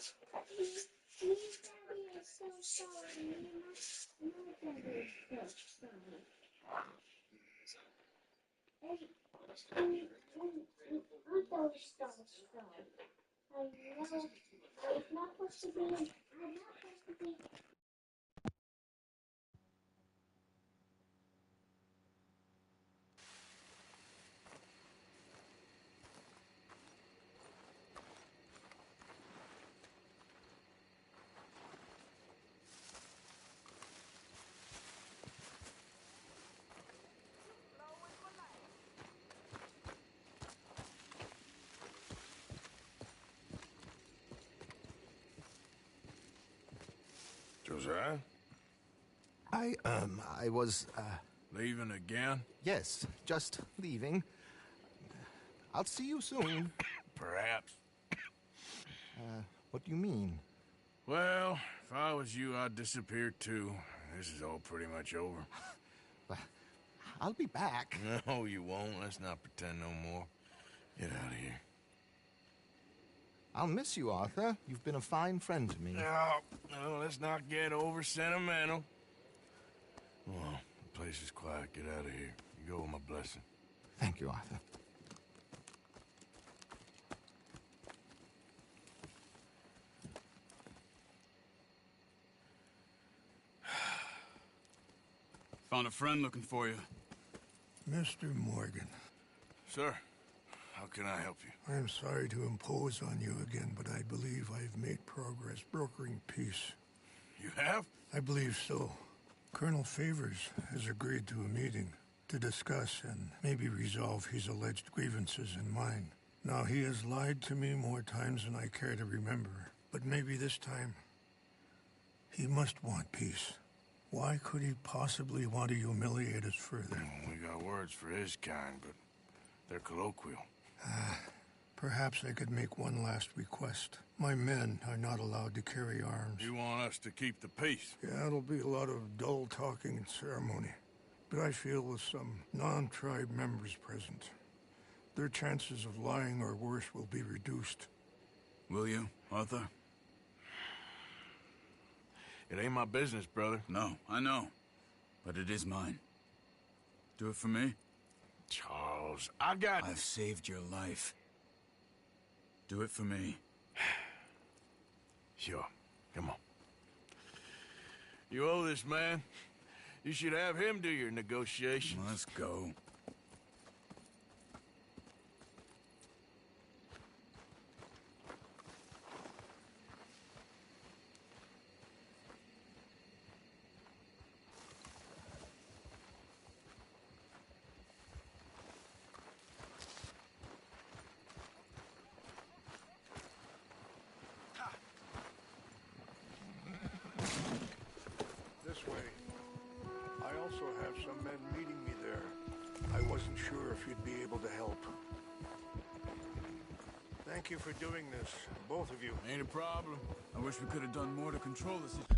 Daddy is so sorry. My daddy is so sorry. I'm so sorry. I know I'm not supposed to be. I'm not supposed to be. Josiah? I was, Leaving again? yes, just leaving. I'll see you soon. Perhaps. What do you mean? Well, if I was you, I'd disappear too. This is all pretty much over. I'll be back. No, you won't. Let's not pretend no more. Get out of here. I'll miss you, Arthur. You've been a fine friend to me. No, let's not get over sentimental. Well, the place is quiet. Get out of here. You go with my blessing. Thank you, Arthur. Found a friend looking for you. Mr. Morgan, Sir, how can I help you? I'm sorry to impose on you again, but I believe I've made progress brokering peace. You have? I believe so. Colonel Favors has agreed to a meeting to discuss and maybe resolve his alleged grievances and mine. Now, he has lied to me more times than I care to remember, but maybe this time he must want peace. Why could he possibly want to humiliate us further? We got words for his kind, but they're colloquial. Perhaps I could make one last request. My men are not allowed to carry arms. You want us to keep the peace? Yeah, it'll be a lot of dull talking and ceremony. But I feel with some non-tribe members present, their chances of lying or worse will be reduced. Will you, Arthur? It ain't my business, brother. No, I know. But it is mine. Do it for me? Charles, I've saved your life. Do it for me. Sure. Come on. You owe this man. You should have him do your negotiations. Let's go. This way. I also have some men meeting me there. I wasn't sure if you'd be able to help. Thank you for doing this, both of you. Ain't a problem. I wish we could have done more to control the situation.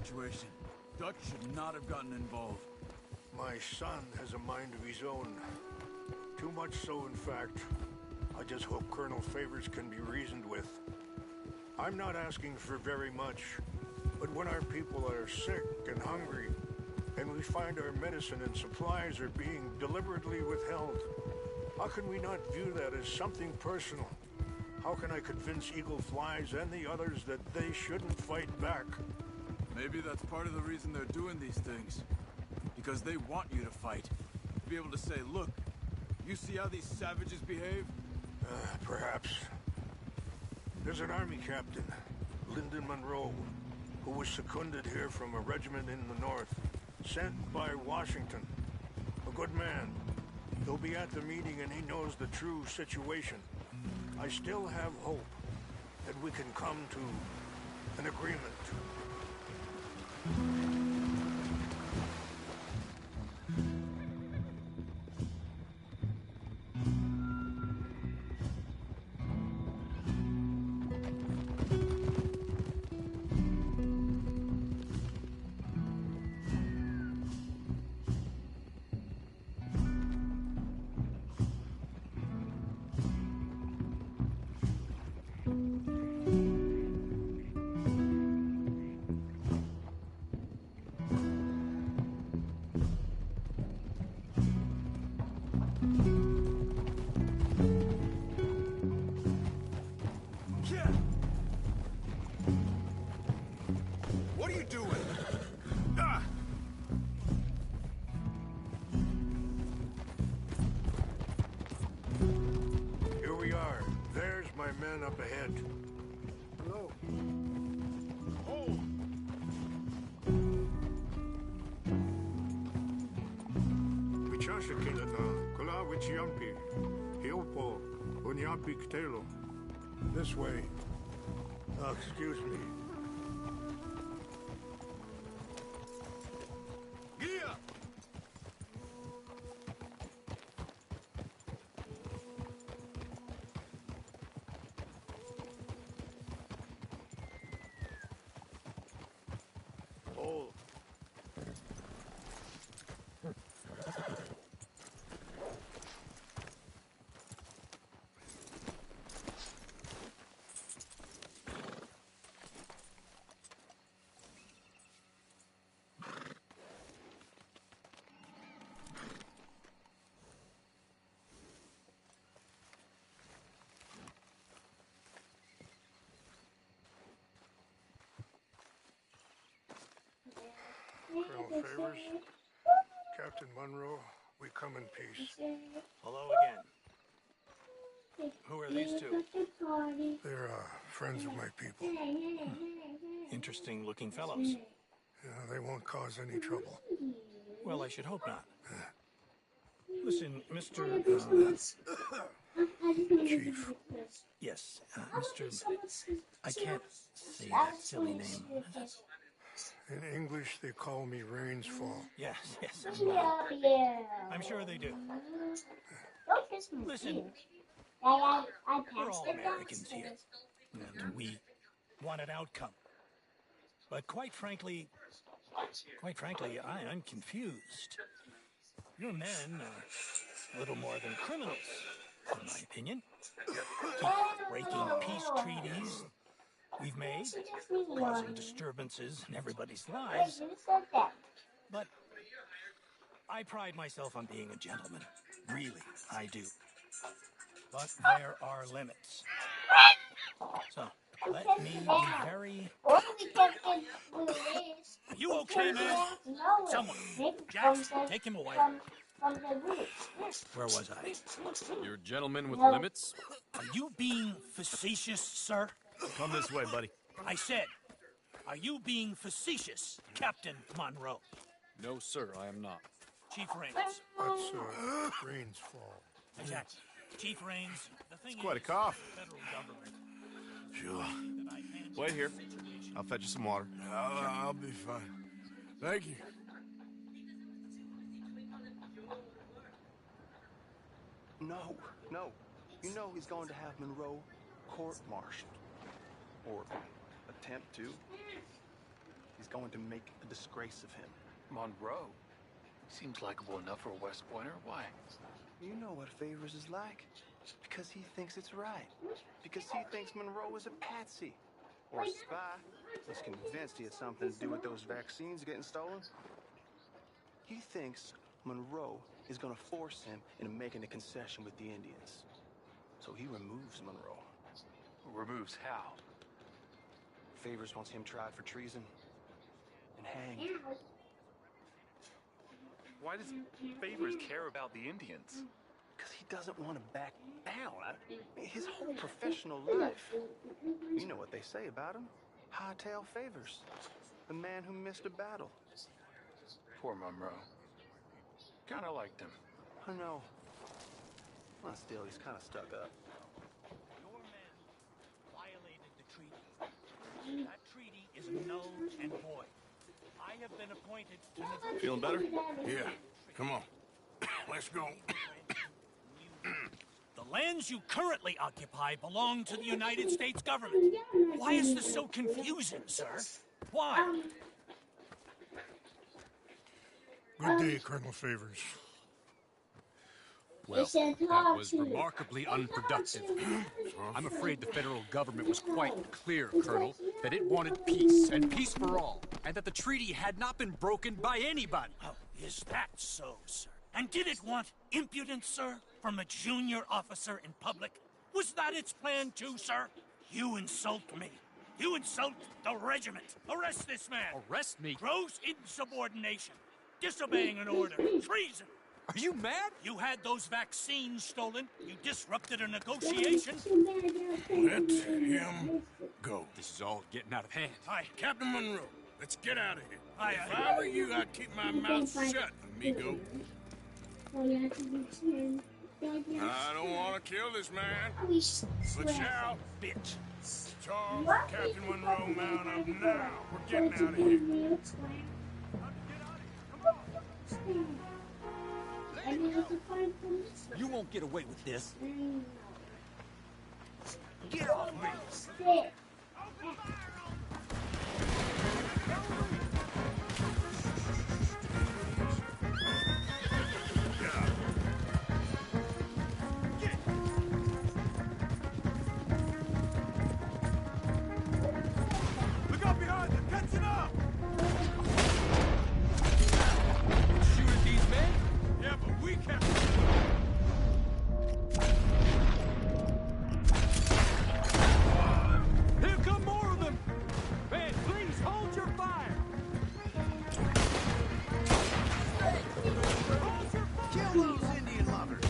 situation. Dutch should not have gotten involved. My son has a mind of his own. Too much so, in fact. I just hope Colonel Favors can be reasoned with. I'm not asking for very much, but when our people are sick and hungry, and we find our medicine and supplies are being deliberately withheld, how can we not view that as something personal? How can I convince Eagle Flies and the others that they shouldn't fight back? Maybe that's part of the reason they're doing these things. Because they want you to fight. To be able to say, look, you see how these savages behave? Perhaps. There's an army captain, Lyndon Monroe, who was seconded here from a regiment in the north, sent by Washington. A good man. He'll be at the meeting and he knows the true situation. I still have hope that we can come to an agreement. What are you doing? Ah! Here we are. There's my men up ahead. Hello. Oh! Wichasha Kilana, Kula Wichiampi, Hiopo, Unyapi Ktelo. This way. Excuse me. Gia! Oh. Colonel Favors, Captain Monroe, we come in peace. Hello again. Who are these two? They're friends of my people. Interesting looking fellows. Yeah, they won't cause any trouble. Well, I should hope not. Listen, Mr. Chief. Yes, Mr. I can't say that silly name. In English, they call me Rains Fall. Yes, I'm sure they do. Listen, we're all Americans here, and we want an outcome. But quite frankly, I'm confused. Your men are little more than criminals, in my opinion. Keep breaking peace treaties we've made, causing disturbances in everybody's lives. But I pride myself on being a gentleman. Really, I do. But there are limits. So, let me be very... Are you okay, man? Someone, Jack, take him away. Where was I? You're a gentleman with limits? Are you being facetious, sir? Come this way, buddy. I said, are you being facetious, Captain Monroe? No, sir, I am not. Chief Rains. That's Rains Fall. Jack, Chief Rains, the thing Quite a is, cough. federal government. Sure. That I handle Wait here. the situation. I'll fetch you some water. I'll be fine. Thank you. No. You know he's going to have Monroe court-martialed. Or attempt to. He's going to make a disgrace of him. Monroe? Seems likable enough for a West Pointer. Why? You know what Favors is like. Because he thinks it's right. Because he thinks Monroe is a patsy. Or spy. He's convinced he had something to do with those vaccines getting stolen. He thinks Monroe is going to force him into making a concession with the Indians. So he removes Monroe. Removes how? Favors wants him tried for treason and hanged. Why does Favors care about the Indians? Because he doesn't want to back down. His whole professional life. You know what they say about him. Hightail Favors. The man who missed a battle. Poor Monroe. Kinda liked him. I know. Well, still, he's kind of stuck up. Your men violated the treaty. That treaty is null and void. I have been appointed to negotiate. Feeling better? Yeah. Come on. Let's go. The lands you currently occupy belong to the United States government. Why is this so confusing, sir? Why? Good day, Colonel Favors. Well, that was remarkably unproductive. I'm afraid the federal government was quite clear, Colonel, that it wanted peace, and peace for all, and that the treaty had not been broken by anybody. Oh, is that so, sir? And did it want impudence, sir, from a junior officer in public? Was that its plan too, sir? You insult me. You insult the regiment. Arrest this man. Arrest me? Gross insubordination. Disobeying an order. Treason. Are you mad? You had those vaccines stolen. You disrupted a negotiation. Let him go. This is all getting out of hand. Hi. Captain Monroe, let's get out of here. Aye, If aye. I were you, I'd keep my mouth shut, amigo. I don't want to kill this man. But shall, Bitch. Charles, Captain Monroe, mount up now. We're getting out of here. You won't get away with this. Get off me! Look out behind them! Catching up! Shoot at these men? Yeah, but we kept... Here come more of them! Man, please hold your fire! Hold your fire! Kill those Indian lovers!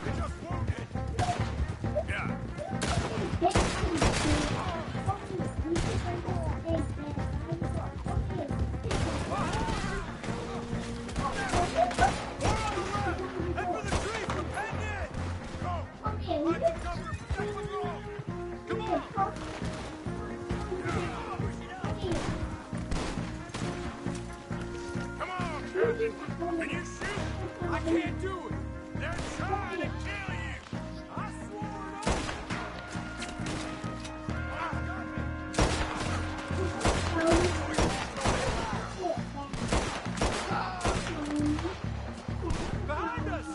They just wounded! Yeah. Head for the trees! Defend it! Go! Find some cover and protect the road! Come on! Come on, Captain. Can you shoot? I can't do it! They're trying to kill you. I swore it up! Behind us!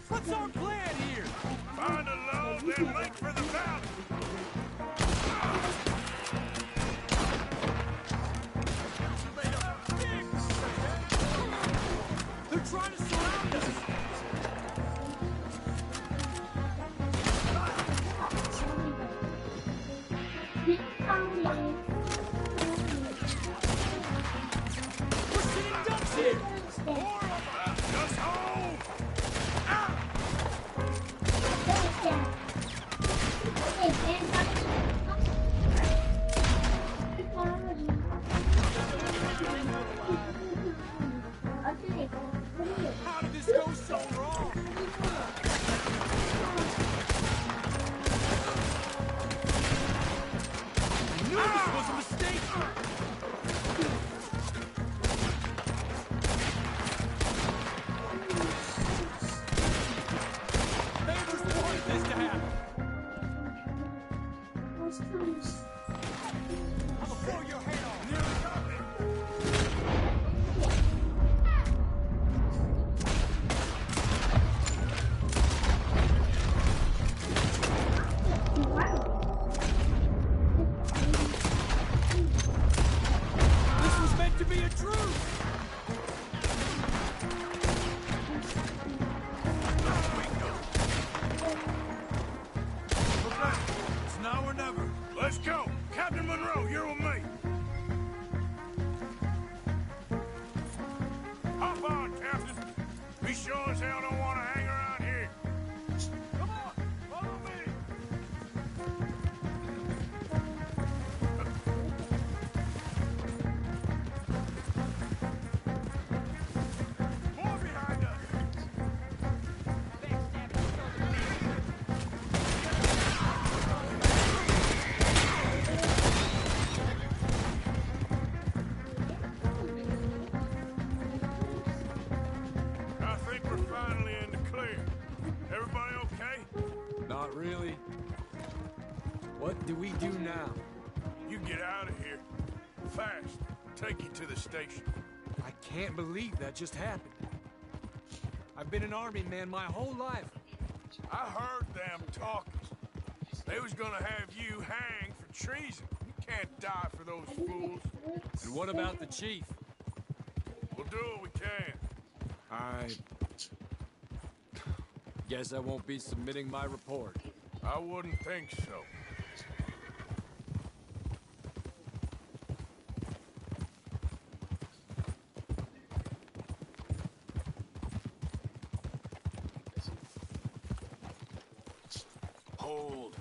What's our plan here? Find a low, then make for the valley. They're trying to surround us! We're sitting ducks here! Just hold. Okay, don't want to hang around here. Come on, follow me. More behind us. I think we're finally in the clear. Everybody okay? Not really. What do we do now? You get out of here. Fast. Take you to the station. I can't believe that just happened. I've been an army man my whole life. I heard them talking. They was gonna have you hanged for treason. You can't die for those fools. And what about the chief? We'll do what we can. I guess I won't be submitting my report. I wouldn't think so. Hold.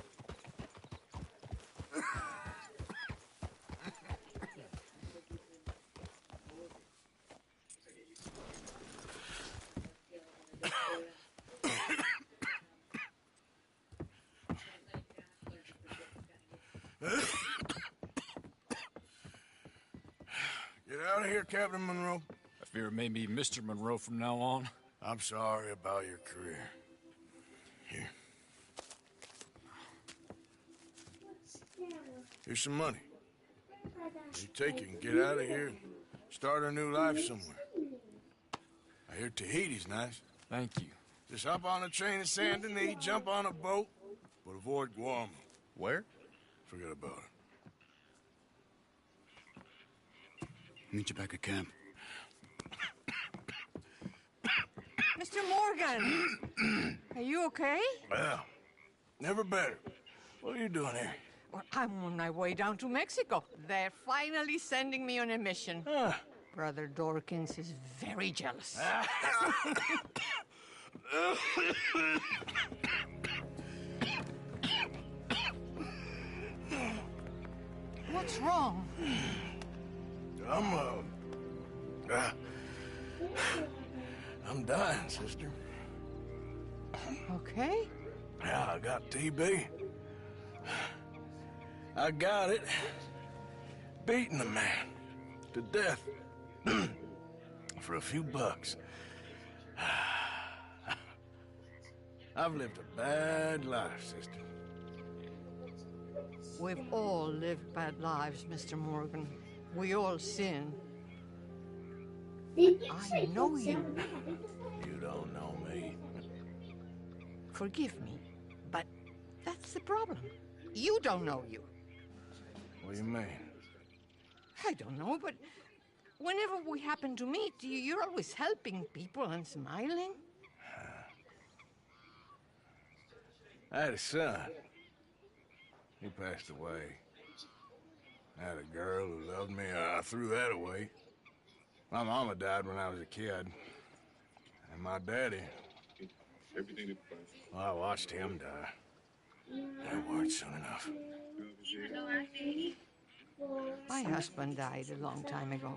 Get out of here, Captain Monroe. I fear it may be Mr. Monroe from now on. I'm sorry about your career. Here. Here's some money. You take it and get out of here and start a new life somewhere. I hear Tahiti's nice. Thank you. Just hop on a train to Saint Denis, jump on a boat, but avoid Guam. Where? Forget about it. Meet you back at camp. Mr. Morgan! Are you okay? Well, never better. What are you doing here? Well, I'm on my way down to Mexico. They're finally sending me on a mission. Brother Dorkins is very jealous. What's wrong? I'm dying, sister. Okay. Yeah, I got TB. I got it. Beating a man to death for a few bucks. I've lived a bad life, sister. We've all lived bad lives, Mr. Morgan. We all sin. I know you. You don't know me. Forgive me, but that's the problem. You don't know you. What do you mean? I don't know, but whenever we happen to meet, you're always helping people and smiling. I had a son. He passed away. I had a girl who loved me. I threw that away. My mama died when I was a kid. And my daddy... Well, I watched him die. That weren't soon enough. My husband died a long time ago.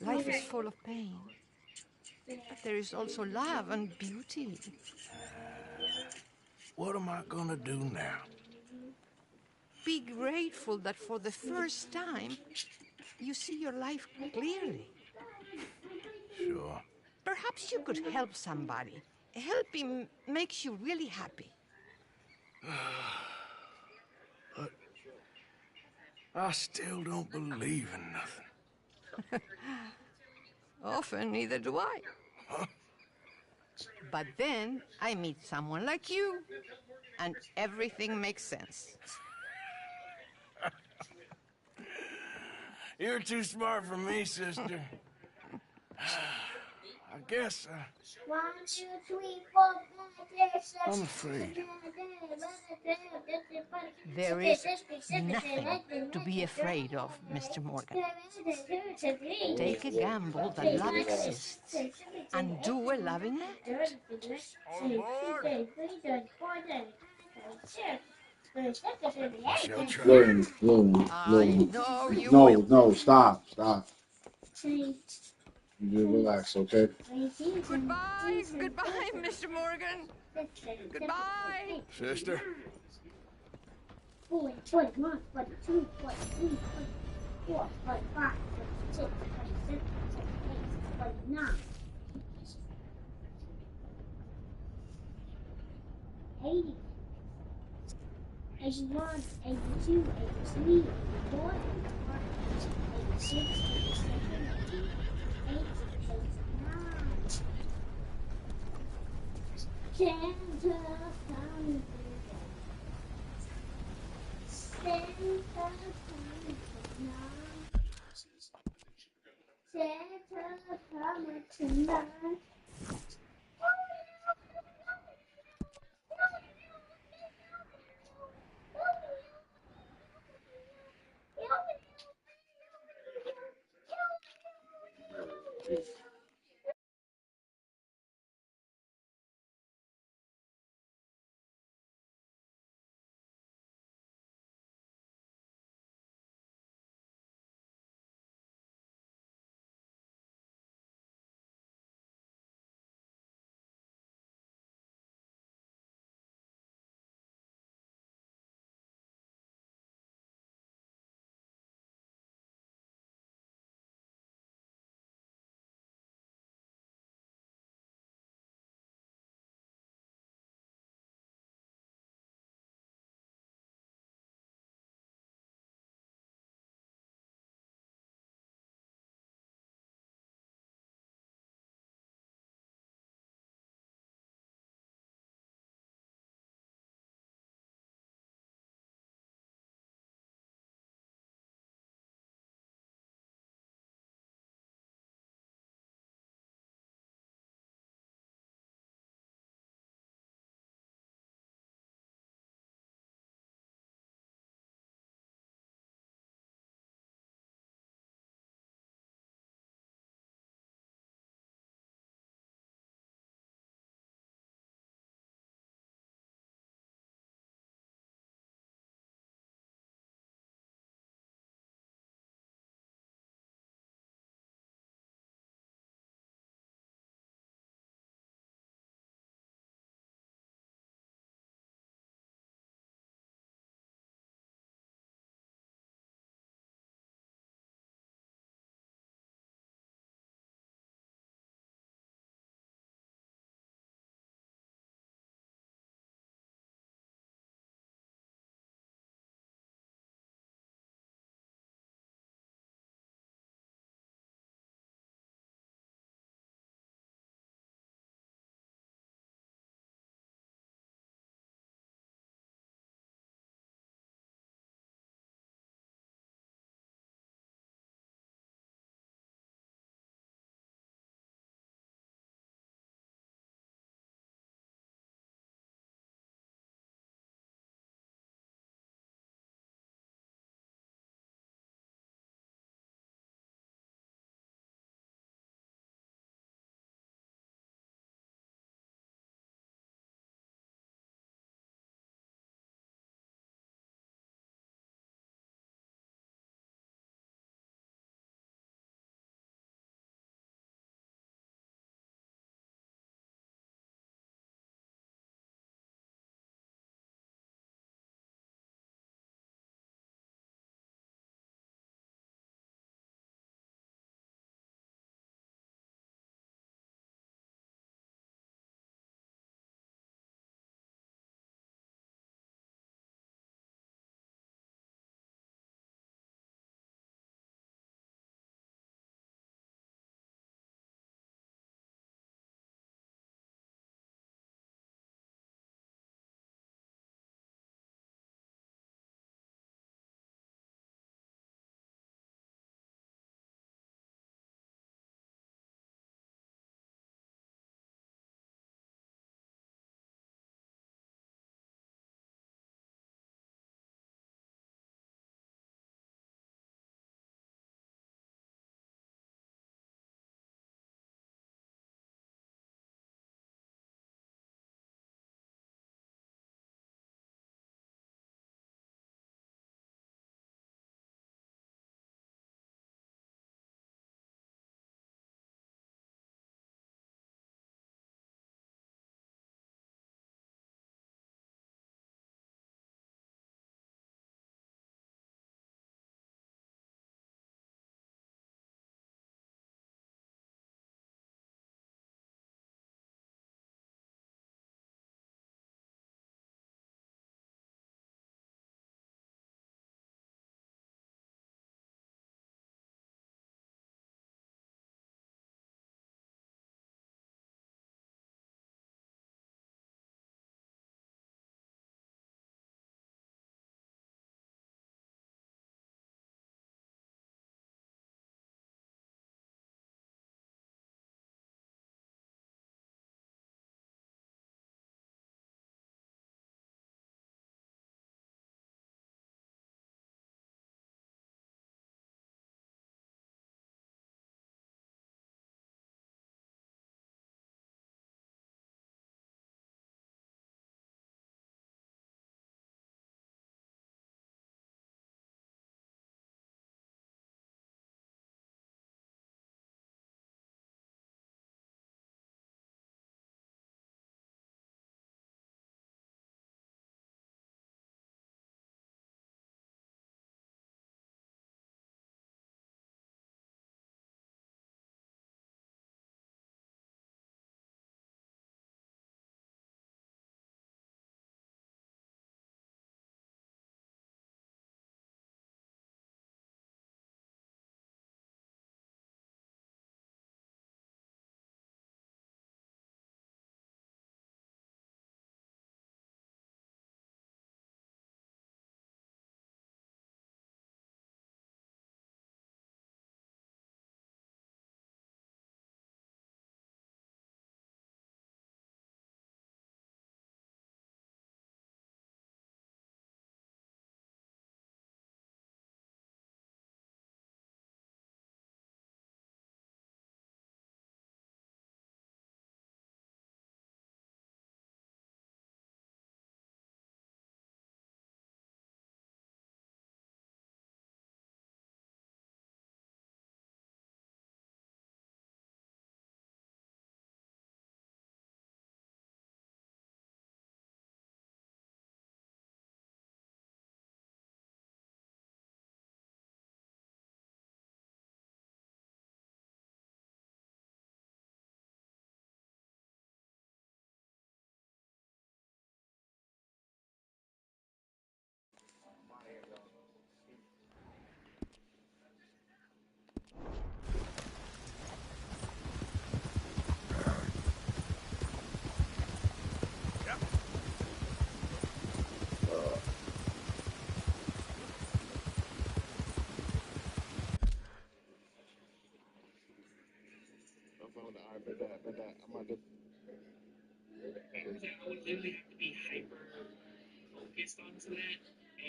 Life is full of pain. But there is also love and beauty. What am I gonna do now? Be grateful that for the first time, you see your life clearly. Sure. Perhaps you could help somebody. Helping makes you really happy. But I still don't believe in nothing. Often, neither do I. Huh? But then I meet someone like you, and everything makes sense. You're too smart for me, sister. I guess 1, 2, 3, 4, 5, 6, 7, I'm afraid. There is nothing to be afraid of, Mr. Morgan. Take a gamble that love exists and do a loving act. I shall try. I know you No, will. no, stop, stop. You just relax, okay? Goodbye, goodbye, Mr. Morgan. Goodbye. Sister? 40, 41, 42, 43, 44, 45, 46, 47, 48, 49, 80, 81, 82, 83, 84, 85, 86, 87, 88, 89. Santa coming Santa coming tonight.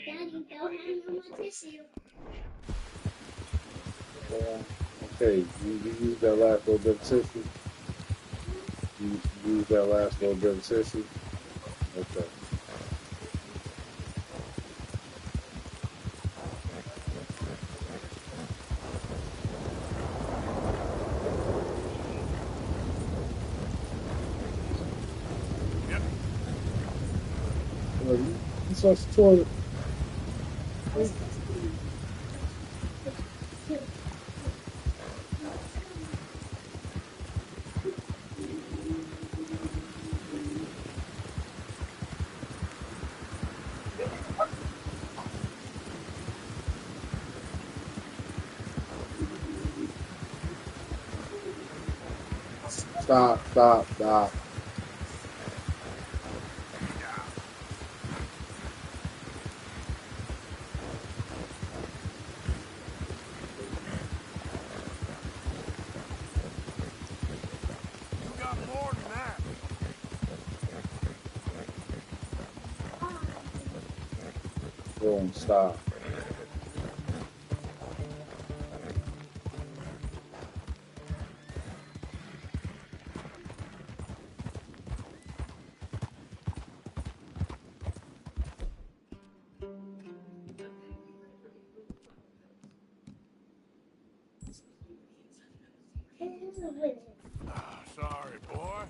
Daddy, don't hang on my tissue. Okay, you use that last little bit of tissue. You use that last little bit of tissue. Okay. Yep. Well, you saw the toilet. Stop. You got more than that. Boom, stop. Sorry, boy.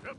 Yep.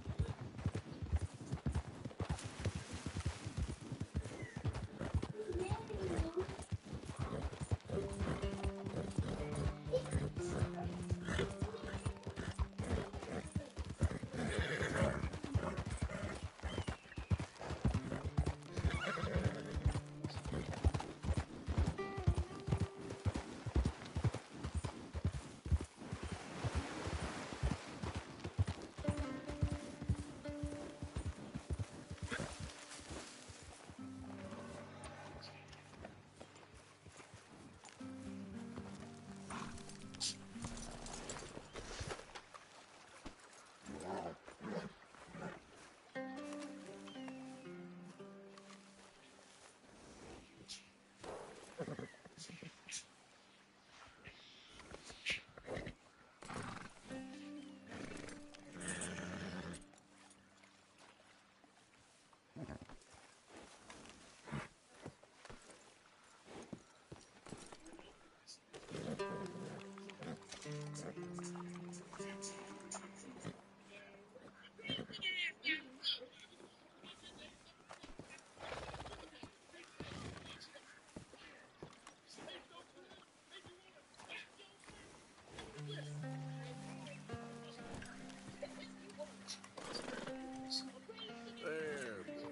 There, boy.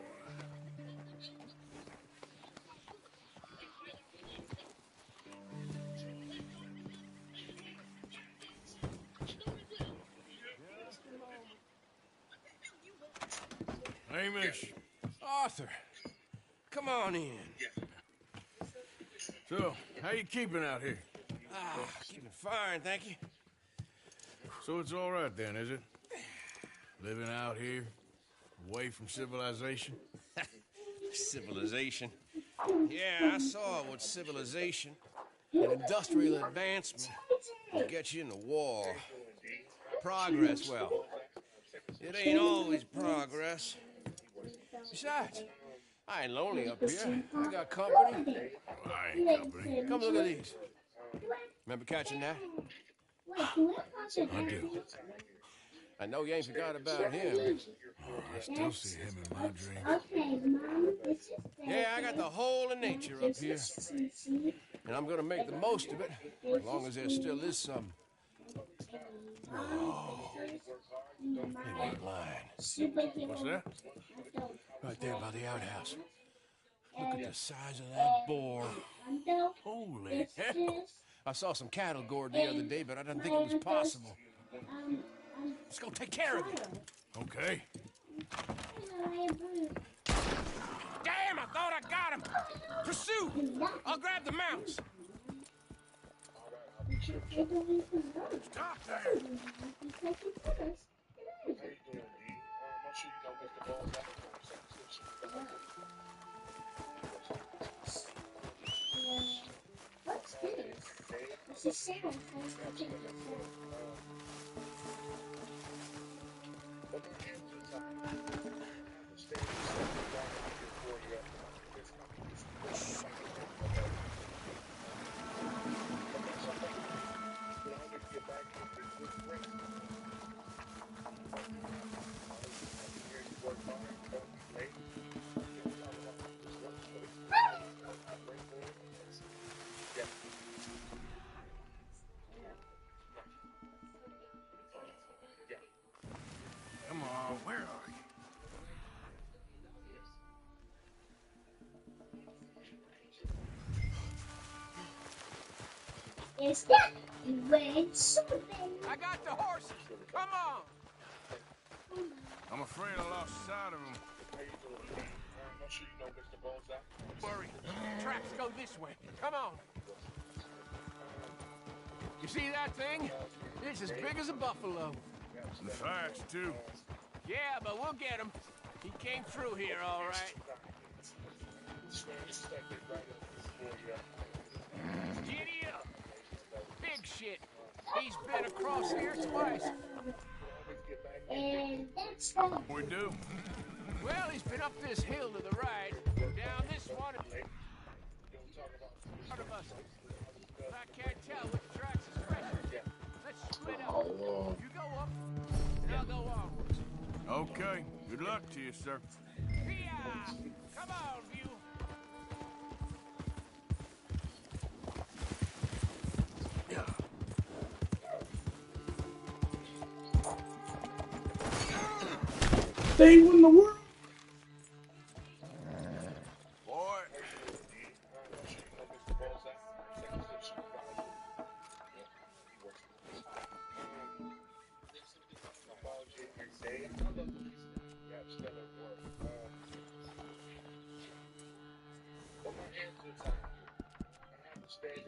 Hamish. Arthur, come on in. So, how you keeping out here? Keeping fine, thank you. So it's all right then, is it? Living out here, away from civilization? Civilization. Yeah, I saw what civilization and industrial advancement will get you in the war. Progress, well, it ain't always progress. Besides, I ain't lonely up here. I got company. I ain't company. Come look at these. Remember catching that? I do. I know you ain't forgot about him. I still see him in my dreams. Okay, Mom, this is Yeah, I got the whole of nature up here. And I'm gonna make the most of it, as long as there still is some. Whoa. You ain't lying. What's that? Right there by the outhouse. Look at the size of that boar. Holy hell. I saw some cattle gored the other day, but I didn't think it was possible. Let's go take care of it. Okay. Damn, I thought I got him. Pursue. I'll grab the mounts. Stop there. What's this? It's a sound. Come on, where are you? Is that red something? I got the horses. Come on. I'm afraid I lost sight of him. Don't worry. Tracks go this way. Come on. You see that thing? It's as big as a buffalo. And fast, too. Yeah, but we'll get him. He came through here, all right. Giddy up. Big shit. He's been across here twice. And that's the We do. Well, he's been up this hill to the right, down this one, and part of us. But I can't tell which tracks is fresher. Let's split up. You go up, and I'll go onwards. Okay. Good luck to you, sir. Here! Come on, you. They win the world. Boy.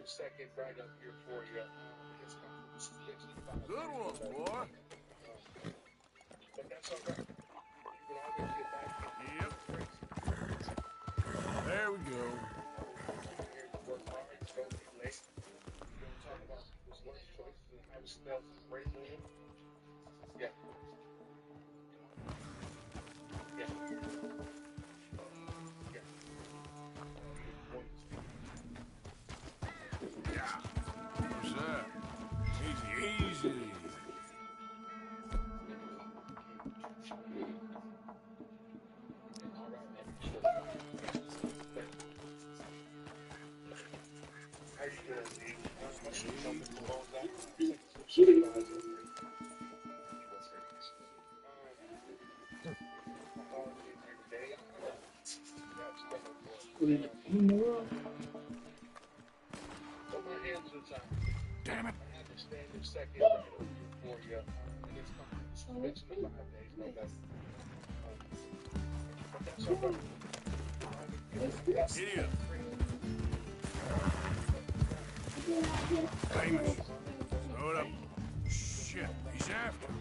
Second right up here for you. Good one, boy. But that's all right. You can always get back in. Yep. There we go. Work hard, don't be late. You don't talk about people's worst choices and how it smells and great for you. Yeah. Yeah. What's that? Easy, easy. How you doing, D? I'm sure you know Mr. Bozak. Supervisor. Put my hands to the time. Damn it. I have to stand in second right over here for you. And it's coming. It's in 5 days, no less. But that's all right. Giddy up. Famous. Throw it up. Shit, he's after him.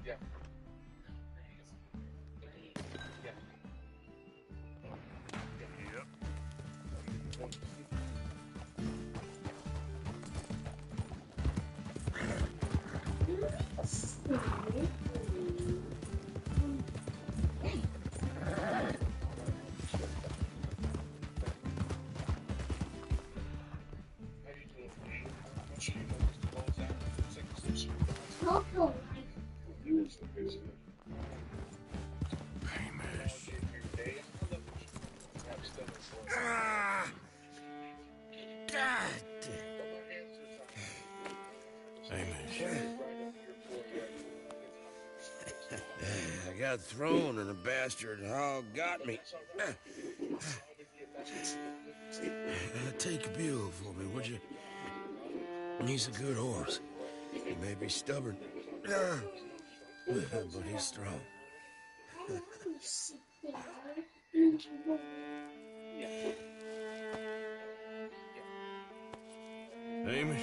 Yeah. Yep. I got thrown and a bastard hog got me. Take a mule for me, would you? He's a good horse. He may be stubborn, but he's strong. Amos?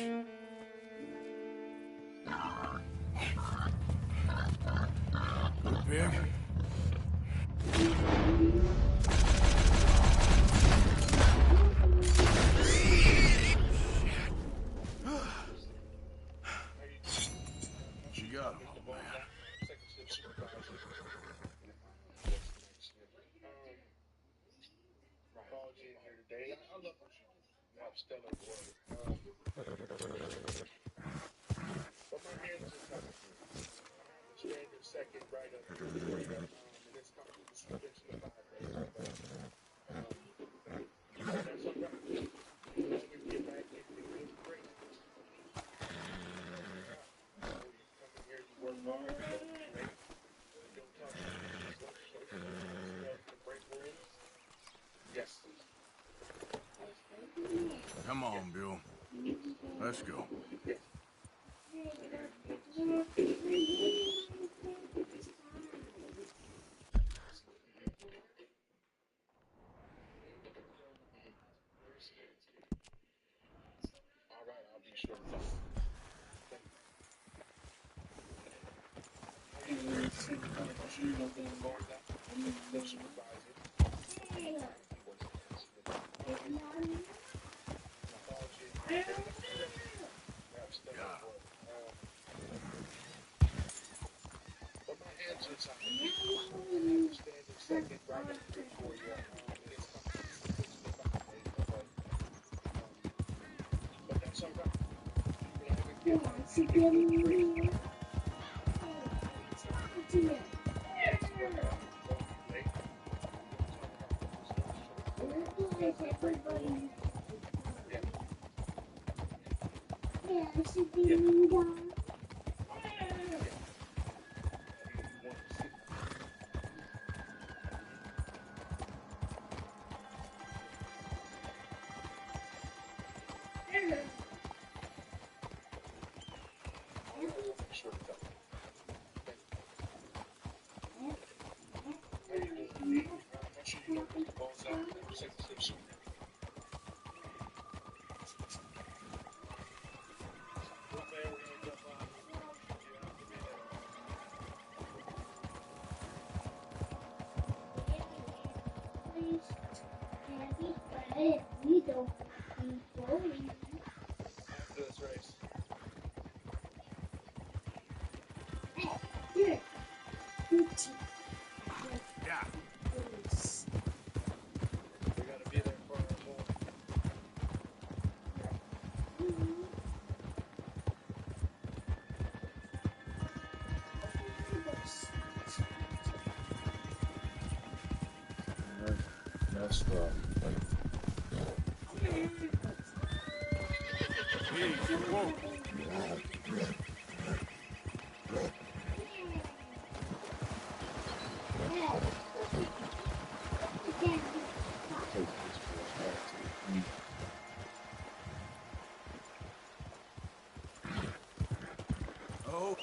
Good pig? You got him, old man. Come on, Bill. Let's go. That's Whoa. Oh.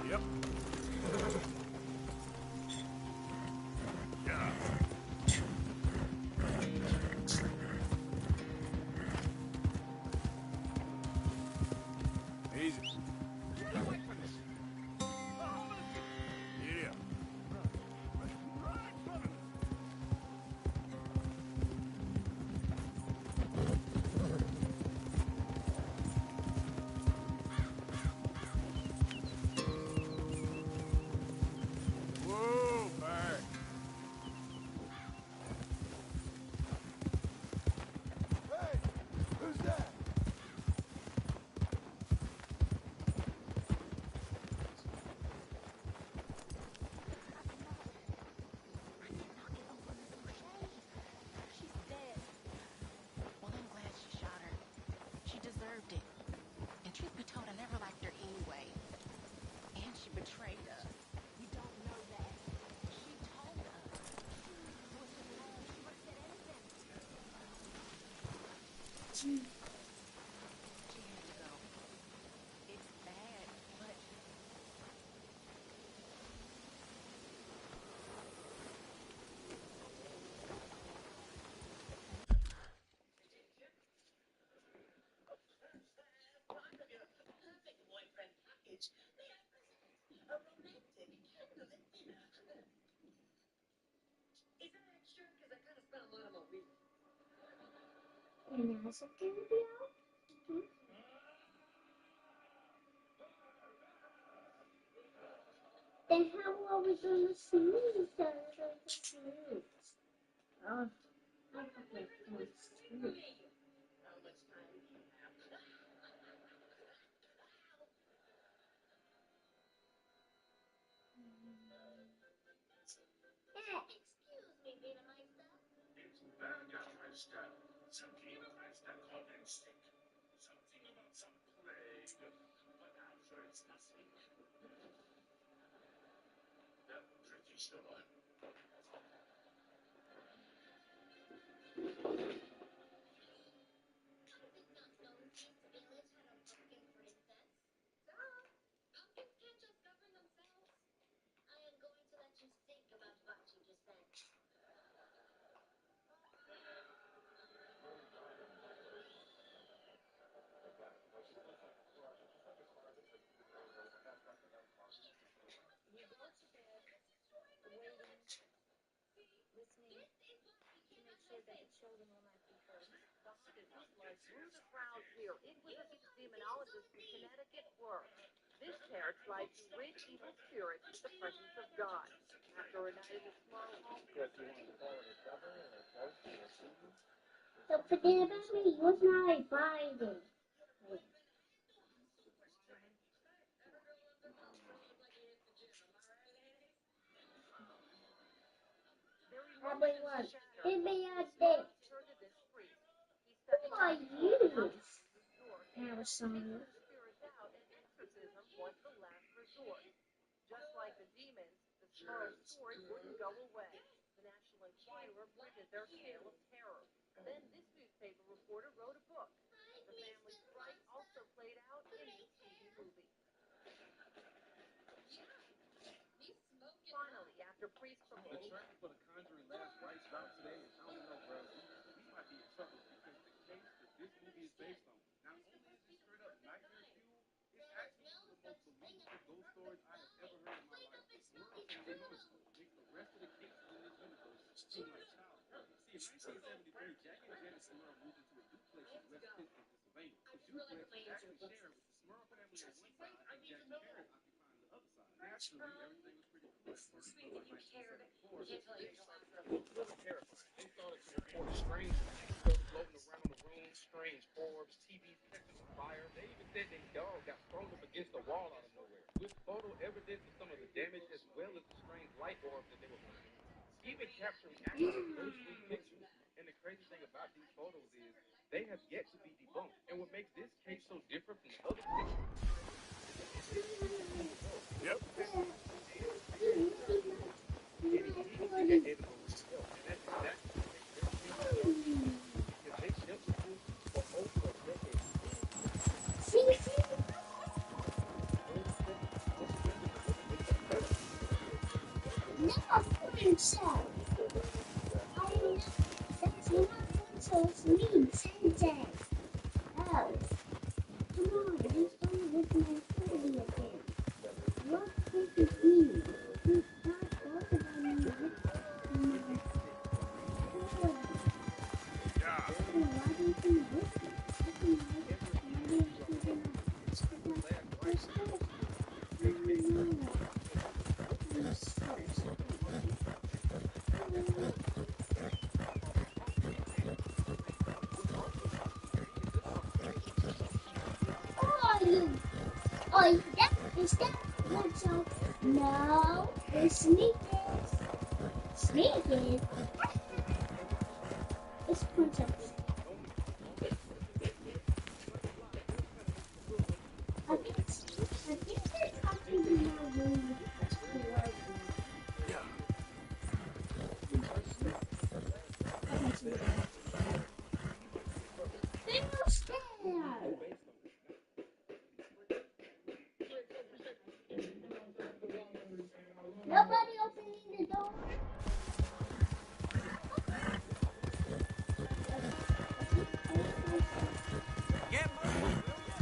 Yep. Yeah. Easy. Yeah. betrayed us. You don't know that. She told us. It was her plan. She would have said anything. She had to go. It's bad, but And as a video, then how are we going to see that? Oh, I forget this too. demonologist from Connecticut worked. This parrot's like to rid evil spirits with the presence of God. After a night in the Smurl home. So forget about me. He was not invited. Probably was. Give me a dick. Who are you? Arizona. Just like the demons, the Smurl story wouldn't go away. The National Enquirer printed their tale of terror. Then this newspaper reporter wrote a book. The family's fright also played out in this TV movie. Finally, after priests from the trailer for The Conjuring last rights out today, and I don't know, bro. We might be in trouble because the case that this movie is based on, not only is it straight up nightmare fuel, it's actually one of the most believable ghost stories I have ever heard in my life. The Smurl family monster makes the rest of the cases in this universe seem like child's play. See, in 1973, Jackie and Janet Smurl moved into a duplex in West Pittston, Pennsylvania. The duplex was actually shared with the Smurl family on one side and Jack's parents occupying the other side. Naturally, everything was pretty cool. Sweet that you cared. I can't tell you how It was really terrifying. They started to report strange things floating around the room, strange orbs, TVs catching on fire. They even said their dog got thrown up against the wall out of nowhere, with photo evidence of some of the damage as well as the strange light orbs that they were finding. Even capturing actual ghostly pictures. And the crazy thing about these photos is they have yet to be debunked. And what makes this case so different from the other cases Yep. It's me, Sensei. Oh, come on, he's going with my party again. What could it be? He's not talking about me with my party. Why did he with me? Why did he do not? Oh, is that what's up? No, the sneakers. Sneakers? It's Princess. I think they're talking about Nobody opening the door. Get moving, will ya?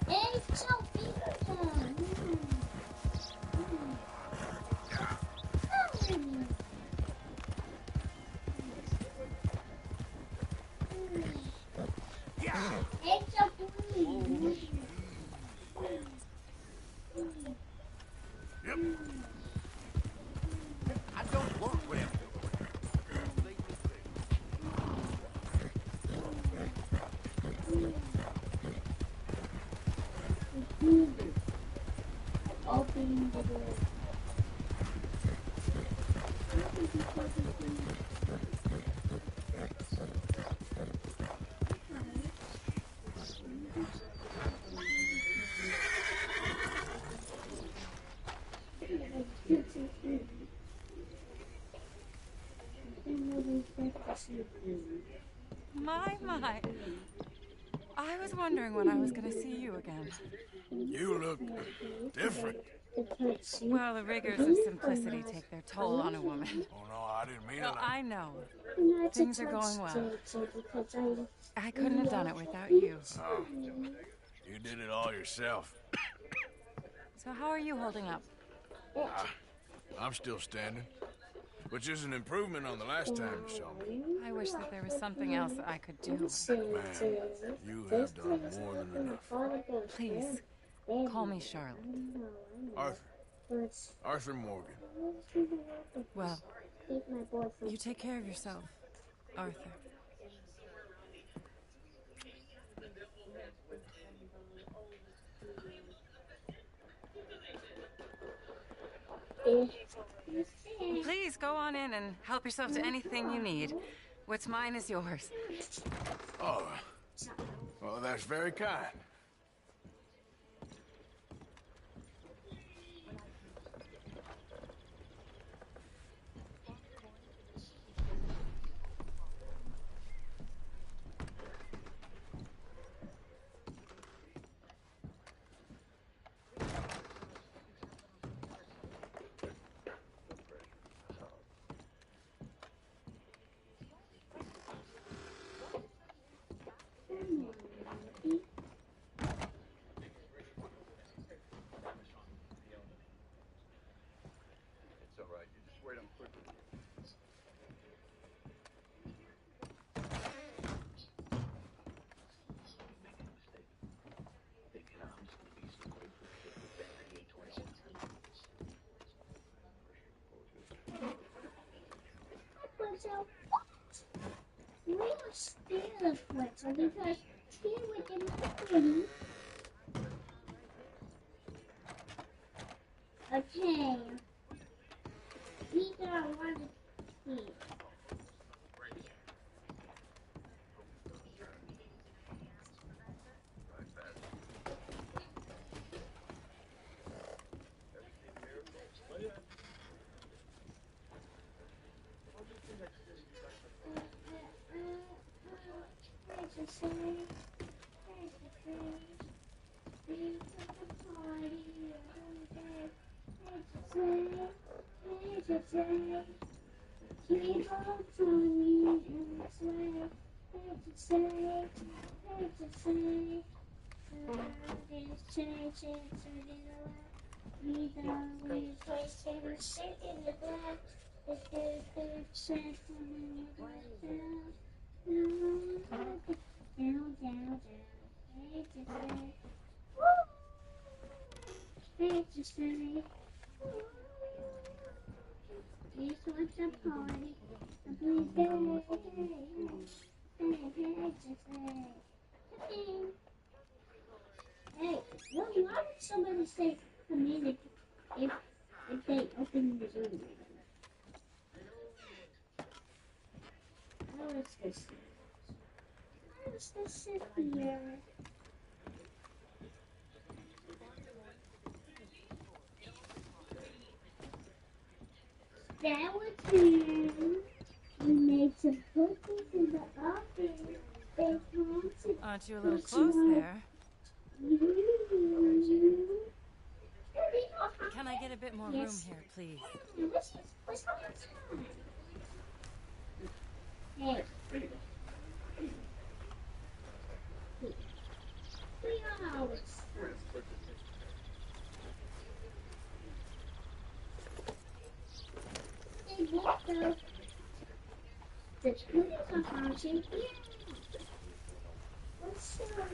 It's so beautiful. It's so green. Yep. I don't want whatever. Opening the door. My. I was wondering when I was going to see you again. You look different. Well, the rigors of simplicity take their toll on a woman. Oh, no, I didn't mean it. Well, I know. Things are going well. I couldn't have done it without you. Oh, you did it all yourself. So how are you holding up? I'm still standing, which is an improvement on the last time you saw me. I wish that there was something else I could do. Man, you have done more than enough. Please, call me Charlotte. Arthur Morgan. Well, you take care of yourself, Arthur. Please go on in and help yourself to anything you need. What's mine is yours. Oh, well, that's very kind. It's all right. You just wait. I'm quick with you. We are still a Fletcher because here we can pretty. Okay. These are one of these. This was a party. Hey, why would somebody say come in if they open the door? How is this? How is this sit here? That was him. We made some cookies in the oven. They wanted Aren't you a little close there? Can I get a bit more room here, please? What's outside? Hey. 3 hours. They look though. The cookies are hungry. What's up?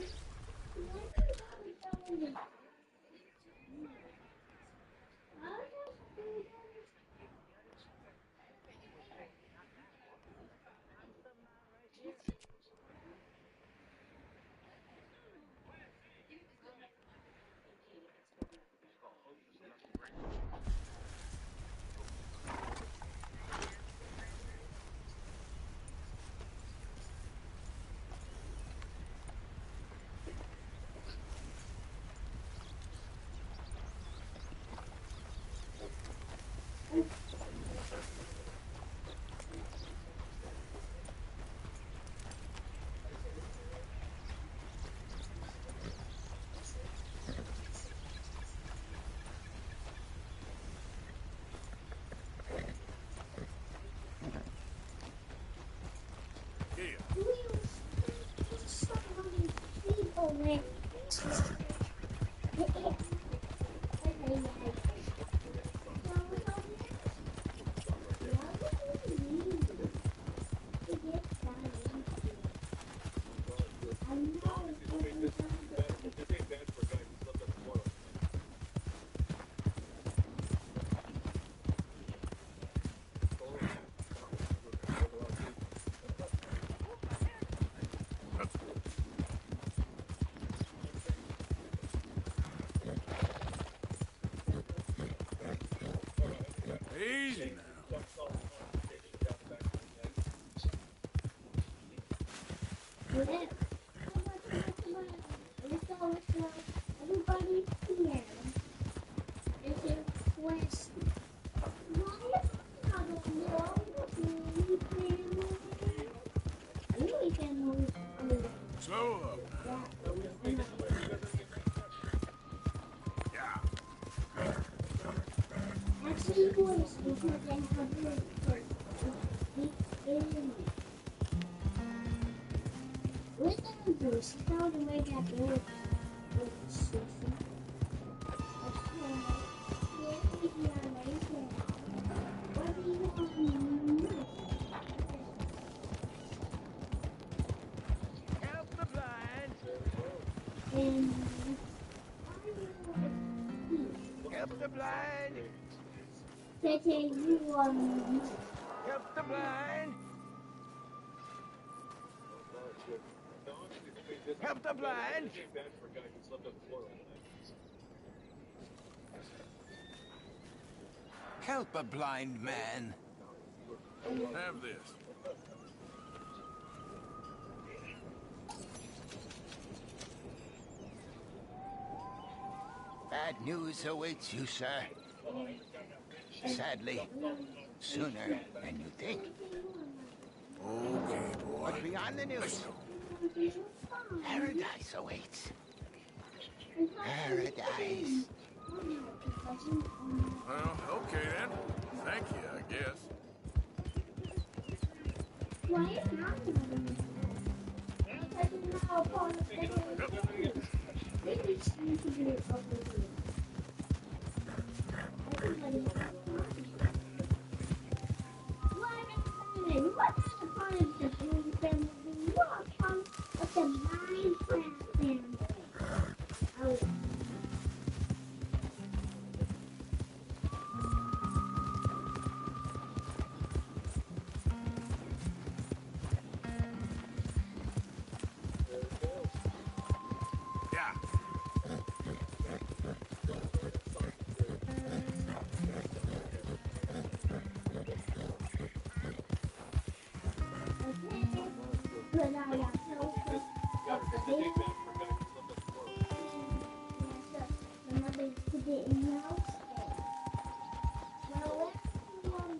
Easy now. Everybody here. There's a question. Why is it not a family? Really family. Slow up now. Actually, boys, because they have really we're gonna do start to make that door. Help the blind. Help the blind. Help the blind. Help the blind. Help a blind man. Have this. Bad news awaits you, sir. Sadly, sooner than you think. Okay, boy. But beyond the news, paradise awaits. Paradise. Well, okay then. Thank you, I guess. Why is not because it's now a part of the maybe it's need to be over here. Everybody what is the part of the blue family? You are part of the Minecraft family. Oh.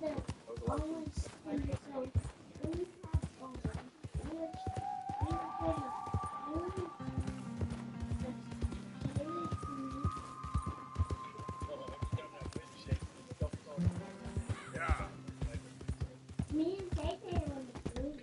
Me and KK were the movie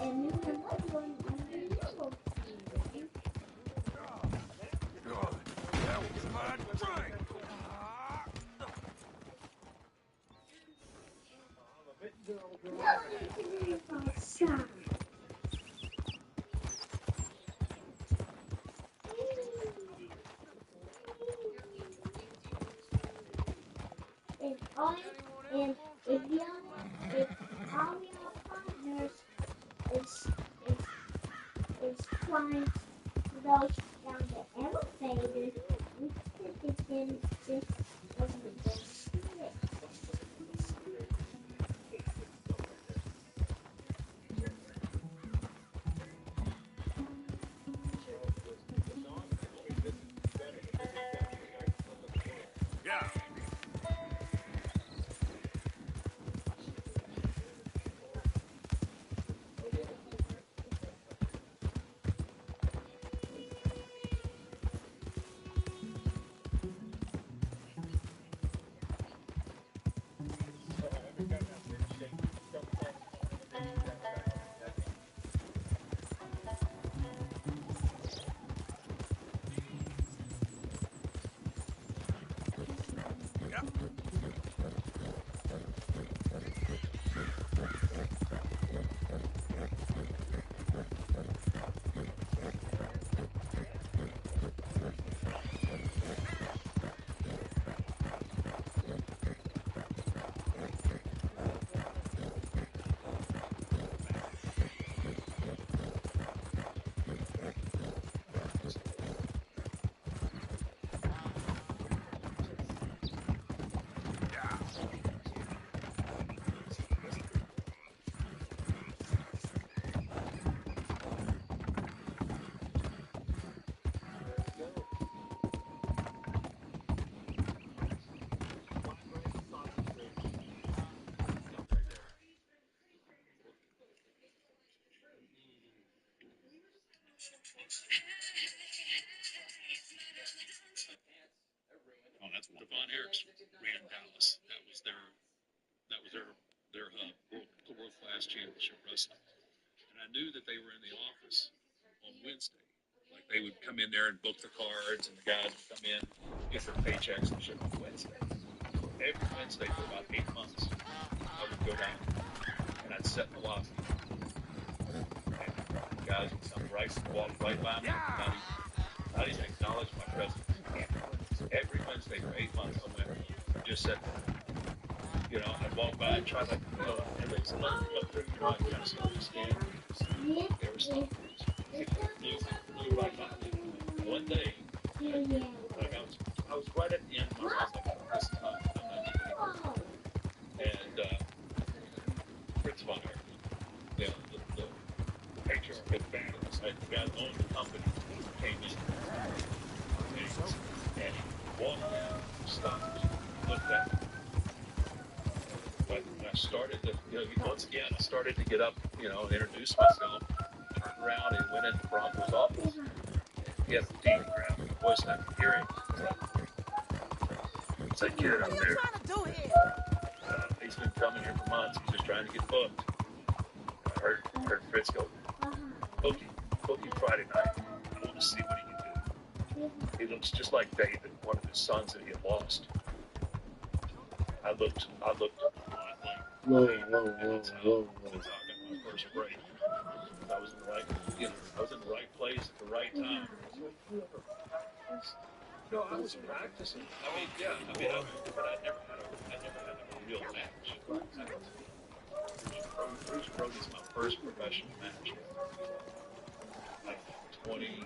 and me and my mother were on the yellow screen. That was my drink! And if all your partners is trying to go down the elevator, we could begin this over the spirit. Yeah. Oh, that's one. Von Erichs ran Dallas. That was their world class championship wrestling. And I knew that they were in the office on Wednesday. Like they would come in there and book the cards, and the guys would come in, get their paychecks and shit on Wednesday. So every Wednesday for about 8 months, I would go down and I'd set the lobby. And the guys would come walk right by me, not even acknowledge my presence. Every Wednesday for 8 months, I went, just sat there. You know, I'd walk by and try to, and they'd look through, I'd kind of start to scan. There was something. Flew right by me. One day, like I was right at the end of my life, like, this is not, I'm not doing anything. And Fritz von Erich, the patriarch of the band, the guy who owned the company, came in. And he walked in, stopped, looked at me. But when I started to, once again, I started to get up, and introduce myself, turned around and went into Bronco's office. He had a deep grab. He wasn't I could hear him. It's that kid up there. He's been coming here for months. He's just trying to get booked. I heard Fritz go, book him Friday night. I want to see what he can do. He looks just like David, one of his sons that he had lost. I looked a lot like Whoa. Since I got my first break. I was in the right place at the right time. No, I was practicing. But I never had a real match. Bruce Brody's my first professional match. Like 20.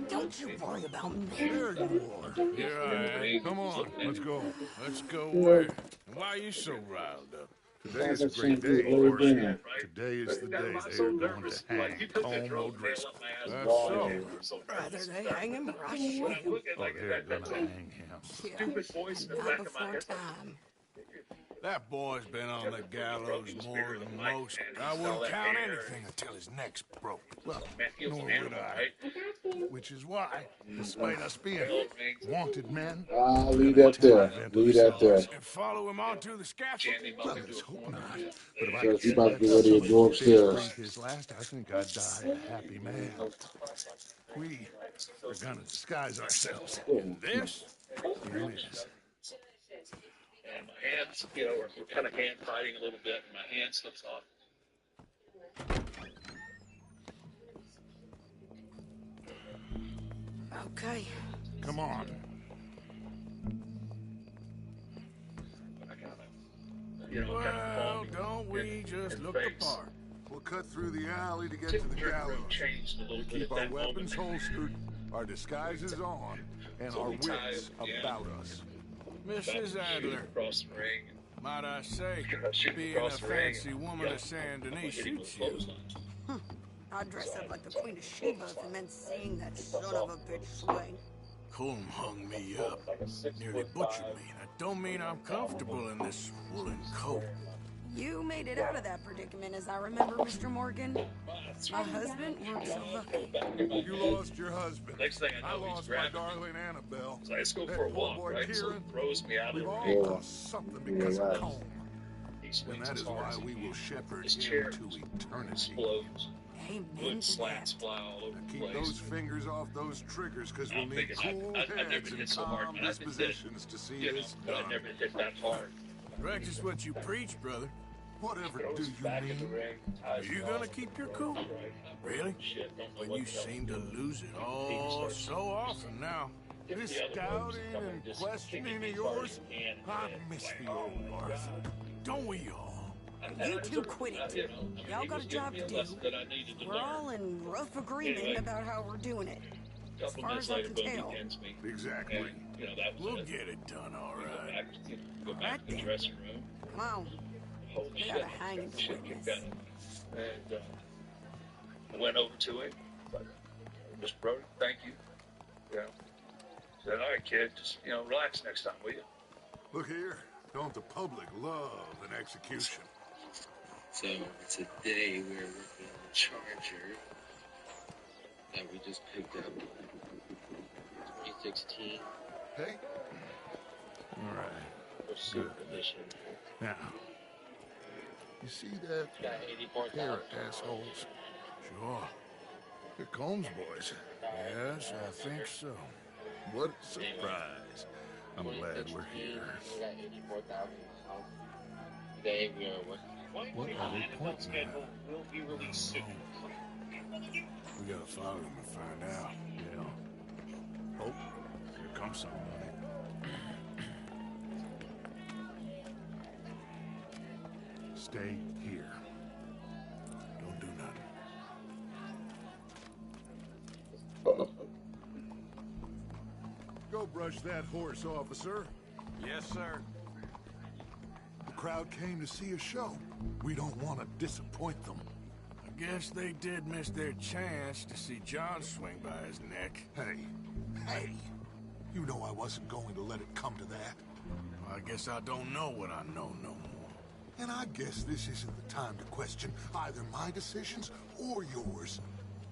Don't you worry about me. There you are. Here I am. Come on, let's go. Let's go where? Why are you so riled up? Today is a great day, Orson. Today is the day they are going to hang Colm O'Driscoll. That's so. Rather they hang him or I shoot him. Oh, they're gonna hang him. Yeah, and not before time. That boy's been on the gallows more than most. I wouldn't count anything until his neck's broke. Well, nor would I. Which is why, despite us being wanted men, I'll we're leave gonna that there. attempt Leave that there. And follow him onto the scaffold. Well, let's hope not. But if I So could he see about to that get ready to son go of a bitch breathe upstairs. his last, I think I'd die a happy man. We are gonna disguise ourselves. And this, here it is. And my hands, we're kind of hand fighting a little bit, and my hand slips off. Okay. Come on. Well, don't we just look the part? We'll cut through the alley to get to the gallows. Changed a little bit Keep at our that weapons moment. holstered, our disguises on, and So our we tie wits it, yeah. about us. Mrs. Adler, Across the ring. might I say, Shoot being a across the ring. fancy woman of Saint Denis shoots you. I'd dress up like the Queen of Sheba if it meant seeing that son of a bitch swing. Colm hung me up, nearly butchered me. That don't mean I'm comfortable in this woolen coat. You made it out of that predicament, as I remember, Mr. Morgan. My husband weren't so lucky. You lost your husband. Next thing I know, he's lost my grabbing darling Annabelle. So let's go That for a poor walk, boy right? So Kieran. it throws me out of We've the all ring. lost something because of Colm. He And swings that as is hard why as we he will can. shepherd His him chair to eternity. explodes. Amen Wood to slats that. fly all over the Keep place. those fingers off those triggers, because we'll I'm need thinking, cool I never heads hit and so hard, calm but I did hit, dispositions to see this but I done. never hit that hard. Practice what you preach, brother. Whatever do you Back in the mean? ring, Are ties you me gonna off. keep your cool? Really? Shit, don't know When what you the hell. seem to lose it all so often now. This doubting and questioning of yours, I miss the old Arthur. Don't we all? You two quit it. Y'all got a job to do. We're all in rough agreement about how we're doing it. As Couple far minutes as I later, can Bogey tell. pins me. Exactly. And, that was We'll it. get it done all Go right. back, go back to the dressing room. Come on. Holy We shit. gotta hang him for Shit witness. kicked out. And I went over to him. Mr. Brody, thank you. Said, all right, kid, just, relax next time, will you? Look here, don't the public love an execution? So today we're working on the Charger that we just picked up. 2016. Hey? All right. Pursuit edition. Now, you see that Got 84,000. pair of assholes? Sure. They're Combs boys. Yes, I think so. What a surprise. I'm glad we're here. We got 84,000. Today we are working. What are they pointing at? Will be released soon. We gotta follow them and find out. Yeah. Oh, here comes somebody. Stay here. Don't do nothing. Go brush that horse, officer. Yes, sir. The crowd came to see a show. We don't want to disappoint them. I guess they did miss their chance to see John swing by his neck. Hey, you know I wasn't going to let it come to that. I guess I don't know what I know no more. And I guess this isn't the time to question either my decisions or yours.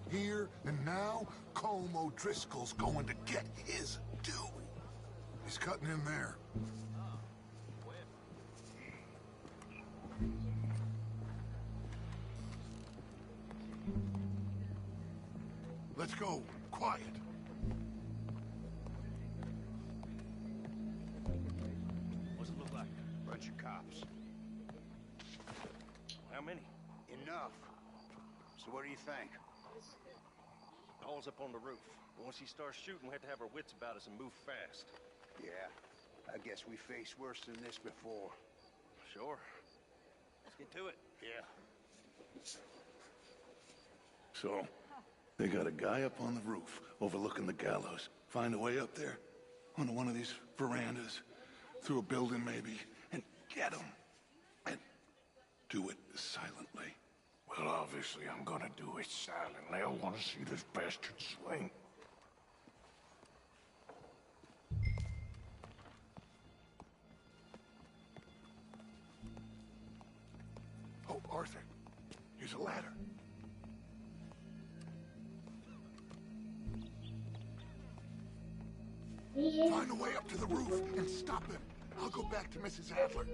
Here and now, Colm O'Driscoll's going to get his due. He's cutting in there. Let's go. Quiet. What's it look like? Bunch of cops. How many? Enough. So what do you think? Paul's up on the roof. Once he starts shooting, we have to have our wits about us and move fast. Yeah, I guess we faced worse than this before. Sure. Let's get to it. Yeah. So, they got a guy up on the roof overlooking the gallows. Find a way up there, onto one of these verandas, through a building maybe, and get him. And Do it silently. Well, obviously I'm gonna do it silently. I want to see this bastard swing. Oh, Arthur, here's a ladder. Find a way up to the roof and stop him. I'll go back to Mrs. Adler.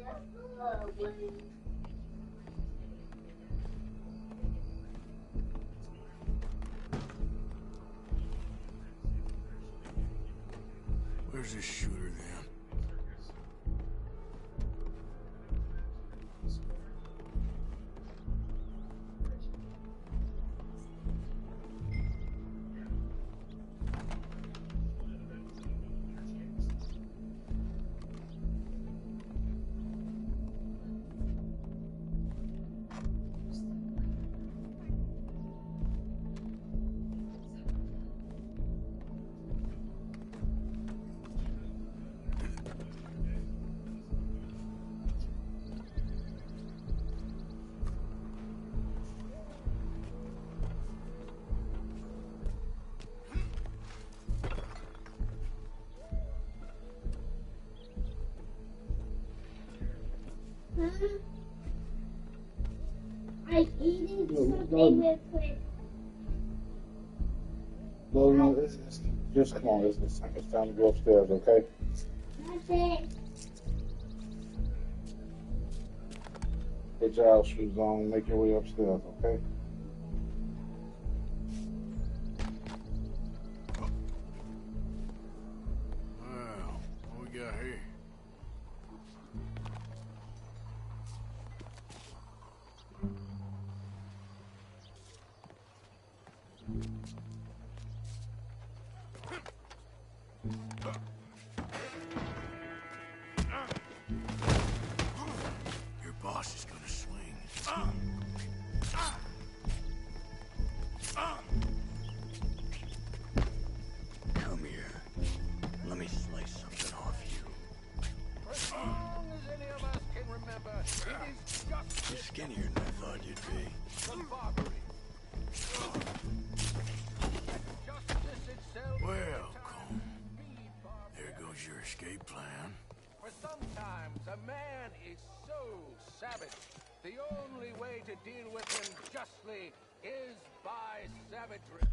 Where's this shooter then? I needed something real quick. Well, no, it's just come on. It's time to go upstairs, okay? That's it. Put your house shoes on, make your way upstairs, okay? Well, what we got here? Your boss is gonna swing. Come here. Let me slice something off you. For as long as any of us can remember, it is just You're skinnier than I thought you'd be. from barbary. Justice itself. Well, Cole, there goes your escape plan. For sometimes a man is so savage, the only way to deal with him justly is by savagery.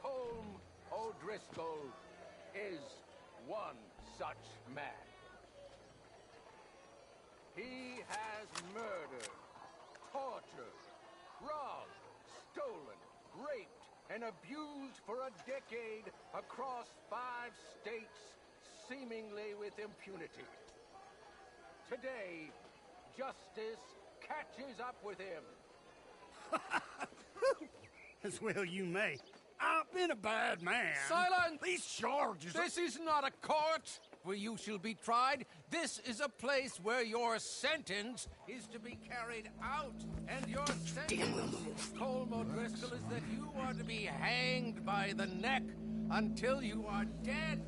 Colm O'Driscoll is one such man. He has murdered, tortured, robbed, stolen, raped, and abused for a decade across 5 states, seemingly with impunity. Today, justice catches up with him. As well you may. I've been a bad man. Silence! These charges This is not a court where you shall be tried. This is a place where your sentence is to be carried out. And your sentence, Colm O'Driscoll, is that you are to be hanged by the neck until you are dead.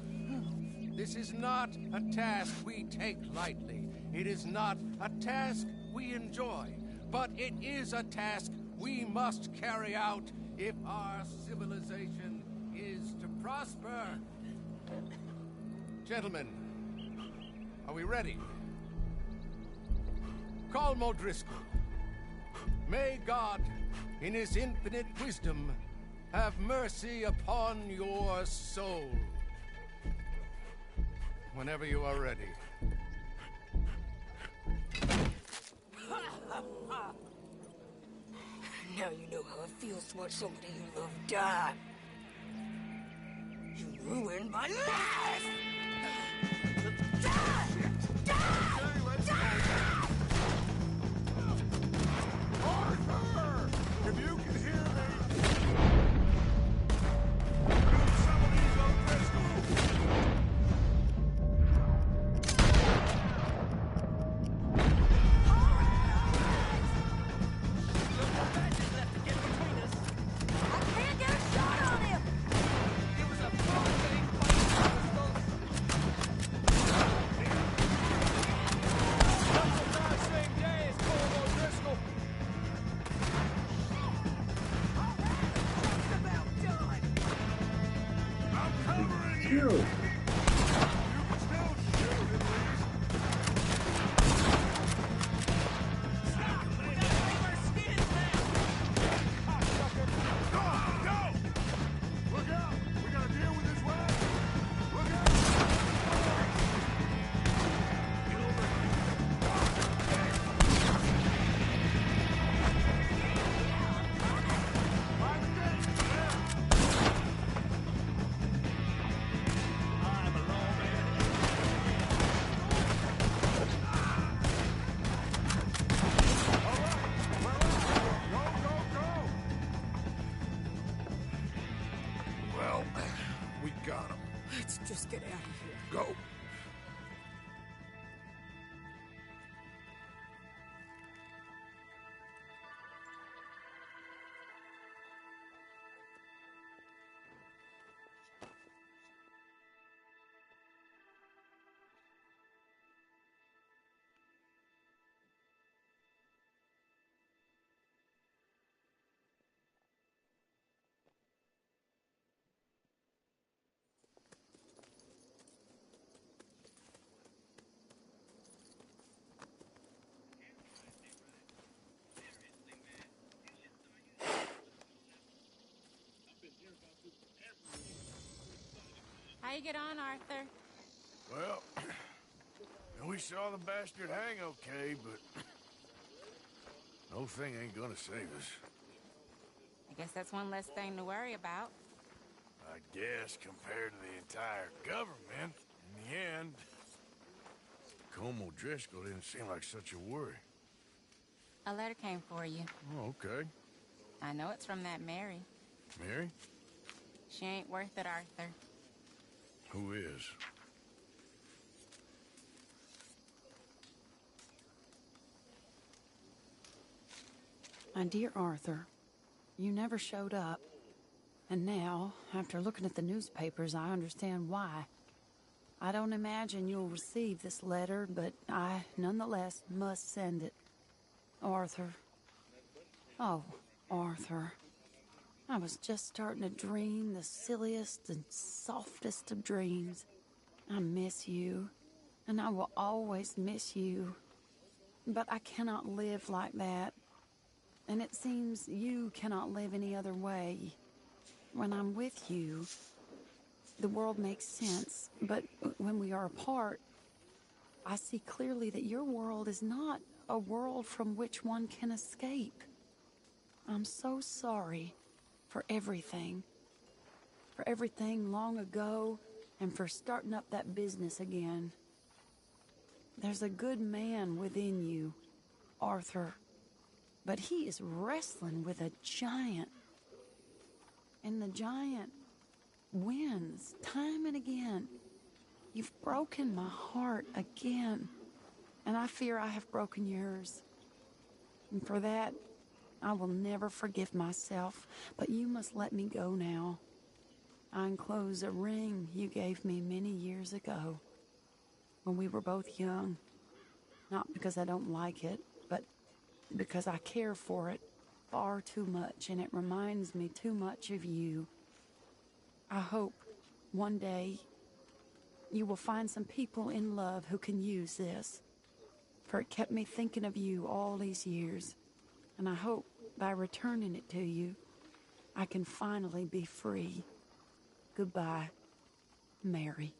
This is not a task we take lightly. It is not a task we enjoy. But it is a task we must carry out if our civilization is to prosper. Gentlemen, are we ready? Colm O'Driscoll, may God, in his infinite wisdom, have mercy upon your soul. Whenever you are ready. Now you know how it feels to watch somebody you love die. You ruined my life! Shoot! Well, we got him. Let's just get out of here. Go. How you get on, Arthur? Well, we saw the bastard hang okay, but no thing ain't gonna save us. I guess that's one less thing to worry about. I guess compared to the entire government, in the end, Como Driscoll didn't seem like such a worry. A letter came for you. Oh, okay. I know it's from that Mary. Mary? She ain't worth it, Arthur. Who is? My dear Arthur, you never showed up. And now, after looking at the newspapers, I understand why. I don't imagine you'll receive this letter, but I, nonetheless, must send it. Arthur. Oh, Arthur. I was just starting to dream the silliest and softest of dreams. I miss you, and I will always miss you. But I cannot live like that. And it seems you cannot live any other way. When I'm with you, the world makes sense. But when we are apart, I see clearly that your world is not a world from which one can escape. I'm so sorry for everything. For everything long ago, and for starting up that business again. There's a good man within you, Arthur. But he is wrestling with a giant. And the giant wins time and again. You've broken my heart again. And I fear I have broken yours. And for that, I will never forgive myself. But you must let me go now. I enclose a ring you gave me many years ago, when we were both young. Not because I don't like it, but because I care for it far too much, and it reminds me too much of you. I hope one day you will find some people in love who can use this, for it kept me thinking of you all these years, and I hope by returning it to you, I can finally be free. Goodbye, Mary.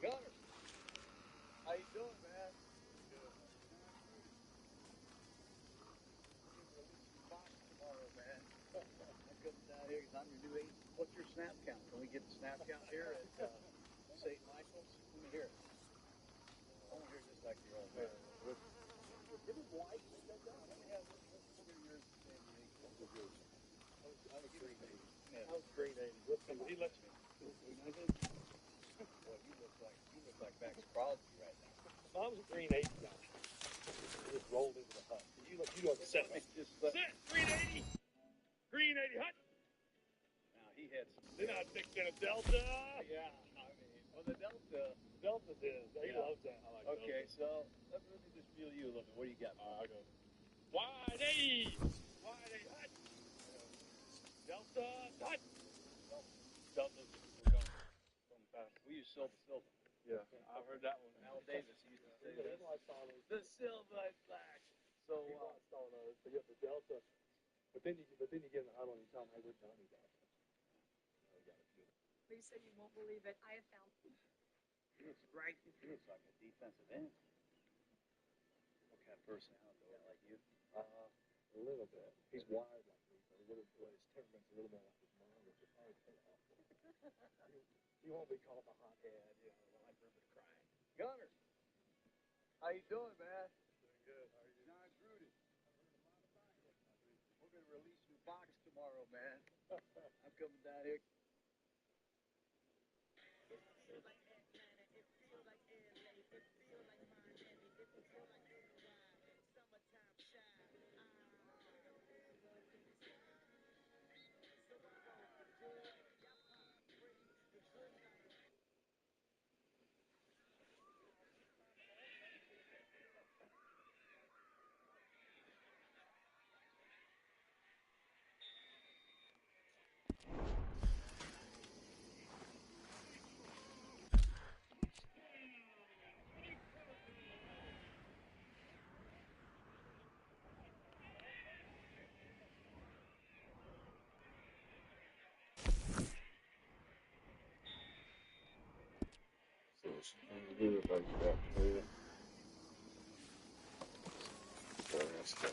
Gunner, how you doing, man? Tomorrow, man. I'm coming down here because I'm your new agent. What's your snap count? Can we get the snap count here at St. Michael's? Let me hear it. I want to hear just like your old man. Didn't White get that down? Let me have this. What are yours in San Diego? What was yours? I was grade 80. Yeah. I was grade 80. What's he lets me? Boy, you look like Max Crosby right now. I was a green 80 guy. Just rolled into the hut. You look set. Sit. Green 80. Green 80 hut. Now he had some. They're not mixed in a Delta. Yeah. I mean, well, the Delta's is. He loves that. I like okay, Delta. So let me just feel you a little bit. What do you got? I go Wide hut. Delta hut. Delta, we're going. Going fast. We use Silva. Yeah, I've heard that one. Al Davis used to say this. The Silva is black. So but you have the Delta. But then you get in the huddle and you tell them, hey, we're done. Lee said you won't believe it. I have found. It's right. It's like a defensive end. What kind of personality? Like you? A little bit. He's wired like me, but his temperament's a little more like his mom, which is hard to pay off. He won't be called the hothead, like Rupert crying. Gunner, how you doing, man? Doing good. How are you? John Gruden. We're gonna release your box tomorrow, man. I'm coming down here. So it's good like that, man. So that's good.